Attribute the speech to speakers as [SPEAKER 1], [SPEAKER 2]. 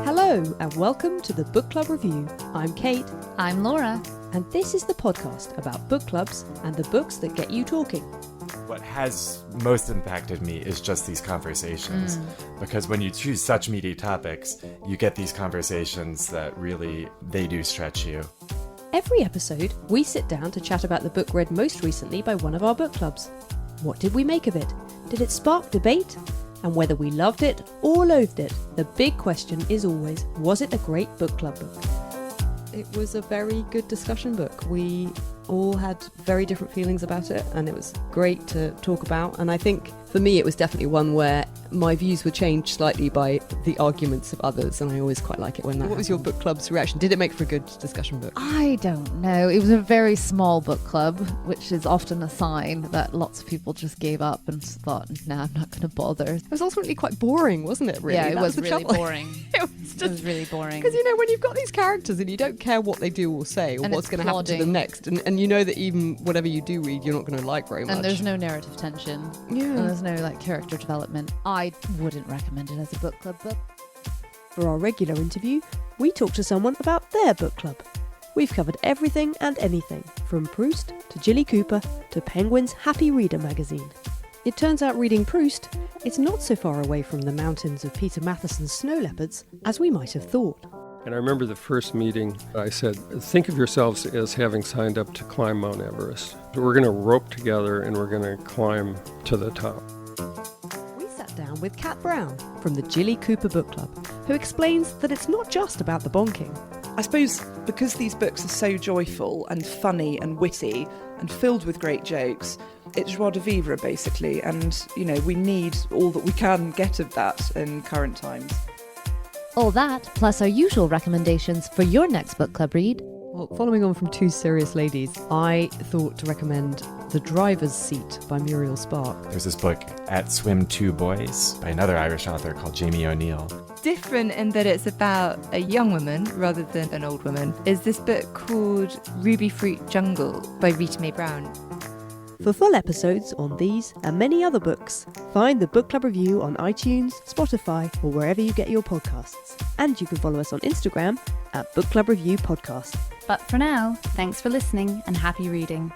[SPEAKER 1] Hello and welcome to the Book Club Review. I'm Kate.
[SPEAKER 2] I'm Laura.
[SPEAKER 1] And this is the podcast about book clubs and the books that get you talking.
[SPEAKER 3] What has most impacted me is just these conversations, because when you choose such meaty topics, you get these conversations that really, they do stretch you.
[SPEAKER 1] Every episode, we sit down to chat about the book read most recently by one of our book clubs. What did we make of it? Did it spark debate? And whether we loved it or loathed it, the big question is always, was it a great book club book? It was a very good discussion book. We all had very different feelings about it, and it was great to talk about. And I think for me, it was definitely one where my views were changed slightly by the arguments of others, and I always quite like it when that happens. What was your book club's reaction? Did it make for a good discussion book?
[SPEAKER 2] I don't know. It was a very small book club, which is often a sign that lots of people just gave up and thought, nah, I'm not going to bother.
[SPEAKER 1] It was ultimately quite boring, wasn't it, really?
[SPEAKER 2] Yeah, it was really boring.
[SPEAKER 1] It was
[SPEAKER 2] really boring.
[SPEAKER 1] Because, you know, when you've got these characters and you don't care what they do or say or
[SPEAKER 2] and
[SPEAKER 1] what's going to happen to them next, and you know that even whatever you do read, you're not going to like very much.
[SPEAKER 2] And there's no narrative tension.
[SPEAKER 1] Yeah.
[SPEAKER 2] And there's no character development. I wouldn't recommend it as a book club book.
[SPEAKER 1] For our regular interview, we talk to someone about their book club. We've covered everything and anything, from Proust to Jilly Cooper to Penguin's Happy Reader magazine. It turns out reading Proust, it's not so far away from the mountains of Peter Matheson's snow leopards as we might have thought.
[SPEAKER 4] And I remember the first meeting, I said, think of yourselves as having signed up to climb Mount Everest. We're going to rope together and we're going to climb to the top.
[SPEAKER 1] We sat down with Kat Brown from the Jilly Cooper Book Club, who explains that it's not just about the bonking.
[SPEAKER 5] I suppose because these books are so joyful and funny and witty and filled with great jokes, it's joie de vivre basically, and you know, we need all that we can get of that in current times.
[SPEAKER 2] All that, plus our usual recommendations for your next book club read.
[SPEAKER 1] Well, following on from Two Serious Ladies, I thought to recommend The Driver's Seat by Muriel Spark.
[SPEAKER 3] There's this book, At Swim Two Boys, by another Irish author called Jamie O'Neill.
[SPEAKER 6] Different in that it's about a young woman rather than an old woman is this book called Ruby Fruit Jungle by Rita Mae Brown.
[SPEAKER 1] For full episodes on these and many other books, find the Book Club Review on iTunes, Spotify, or wherever you get your podcasts. And you can follow us on Instagram at Book Club Review Podcast.
[SPEAKER 7] But for now, thanks for listening and happy reading.